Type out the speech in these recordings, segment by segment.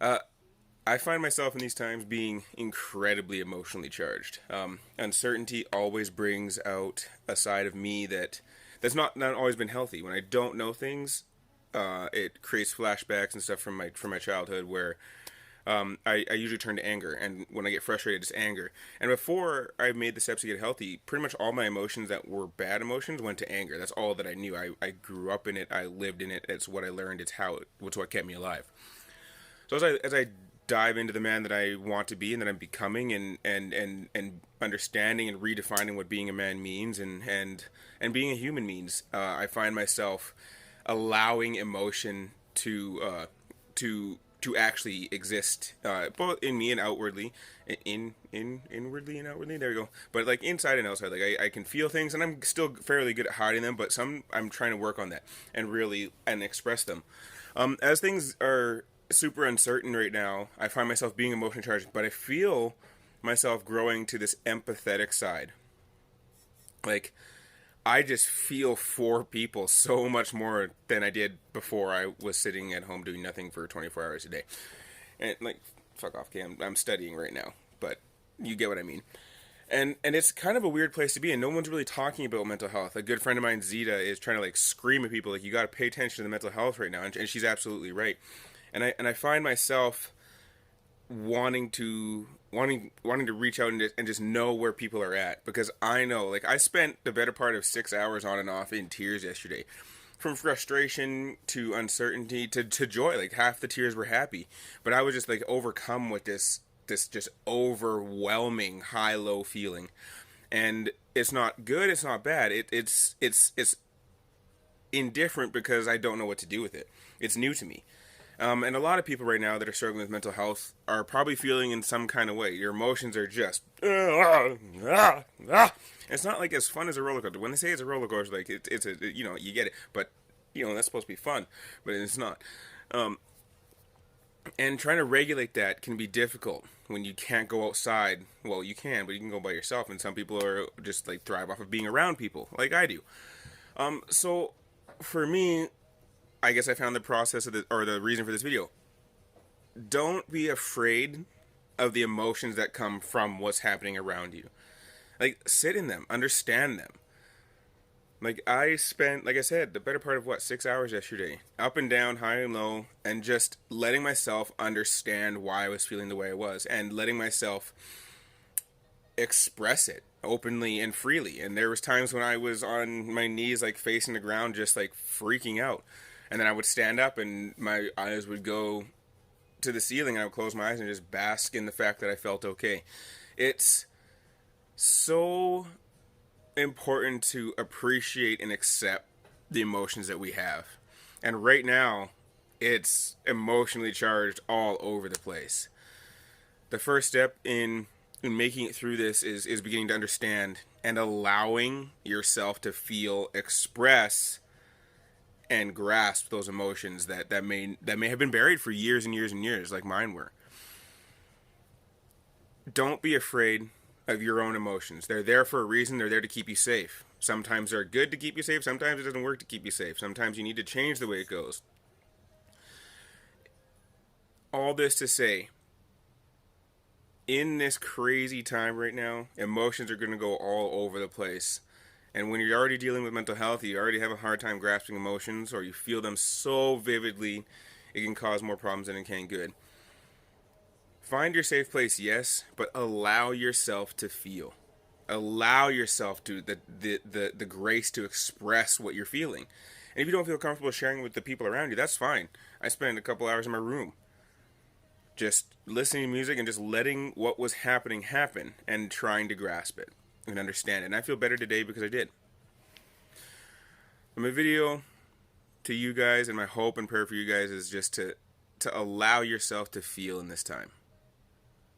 Uh, I find myself in these times being incredibly emotionally charged. Uncertainty always brings out a side of me that's not always been healthy. When I don't know things, it creates flashbacks and stuff from my childhood where I usually turn to anger, and when I get frustrated, it's anger. And before I made the steps to get healthy, pretty much all my emotions that were bad emotions went to anger. That's all that I knew. I grew up in it. I lived in it. It's what I learned. It's what kept me alive. So as I dive into the man that I want to be and that I'm becoming, and understanding and redefining what being a man means, and being a human means, I find myself allowing emotion to actually exist, both in me and outwardly, inwardly and outwardly. There we go. But like inside and outside, like I can feel things, and I'm still fairly good at hiding them. But some I'm trying to work on that and really and express them. As things are super uncertain right now, I find myself being emotionally charged, but I feel myself growing to this empathetic side. Like I just feel for people so much more than I did before I was sitting at home doing nothing for 24 hours a day. And like, fuck off, Cam. I'm studying right now, but you get what I mean. And it's kind of a weird place to be, and no one's really talking about mental health. A good friend of mine, Zeta, is trying to like scream at people like, you got to pay attention to the mental health right now, and she's absolutely right. And I find myself wanting to reach out and just know where people are at, because I know, like, I spent the better part of 6 hours on and off in tears yesterday, from frustration to uncertainty to joy. Like half the tears were happy, but I was just like overcome with this just overwhelming high low feeling. And it's not good, it's not bad, it's indifferent because I don't know what to do with it. It's new to me. And a lot of people right now that are struggling with mental health are probably feeling in some kind of way. Your emotions are just It's not like as fun as a roller coaster. When they say it's a roller coaster, like it's a, you get it, but that's supposed to be fun, but it's not. Um, and trying to regulate that can be difficult when you can't go outside. Well, you can, but you can go by yourself. And some people are just like thrive off of being around people, like I do. So for me, I guess I found the process of or the reason for this video. Don't be afraid of the emotions that come from what's happening around you. Like, sit in them, understand them. Like, I spent, like I said, the better part of 6 hours yesterday, up and down, high and low, and just letting myself understand why I was feeling the way I was, and letting myself express it openly and freely. And there was times when I was on my knees, like facing the ground, just like freaking out. And then I would stand up and my eyes would go to the ceiling, and I would close my eyes and just bask in the fact that I felt okay. It's so important to appreciate and accept the emotions that we have. And right now, it's emotionally charged all over the place. The first step in making it through this is beginning to understand and allowing yourself to feel, express, and grasp those emotions that may have been buried for years and years and years, like mine were. Don't be afraid of your own emotions. They're there for a reason. They're there to keep you safe. Sometimes they're good to keep you safe. Sometimes it doesn't work to keep you safe. Sometimes you need to change the way it goes. All this to say, in this crazy time right now, emotions are going to go all over the place. And when you're already dealing with mental health, you already have a hard time grasping emotions, or you feel them so vividly, it can cause more problems than it can good. Find your safe place, yes, but allow yourself to feel. Allow yourself to the grace to express what you're feeling. And if you don't feel comfortable sharing with the people around you, that's fine. I spent a couple hours in my room just listening to music and just letting what was happening happen and trying to grasp it and understand it. And I feel better today because I did. My video to you guys, and my hope and prayer for you guys, is just to allow yourself to feel in this time.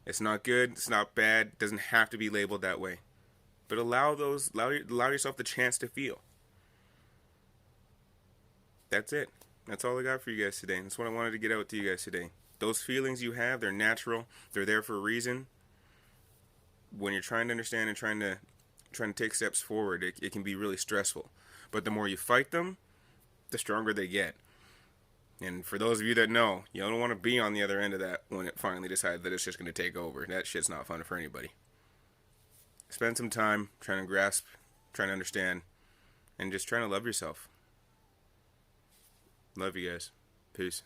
It's not good, it's not bad, it doesn't have to be labeled that way. But allow yourself the chance to feel. That's it. That's all I got for you guys today. That's what I wanted to get out to you guys today. Those feelings you have, they're natural. They're there for a reason. When you're trying to understand and trying to take steps forward, it can be really stressful. But the more you fight them, the stronger they get. And for those of you that know, you don't want to be on the other end of that when it finally decides that it's just going to take over. That shit's not fun for anybody. Spend some time trying to grasp, trying to understand, and just trying to love yourself. Love you guys. Peace.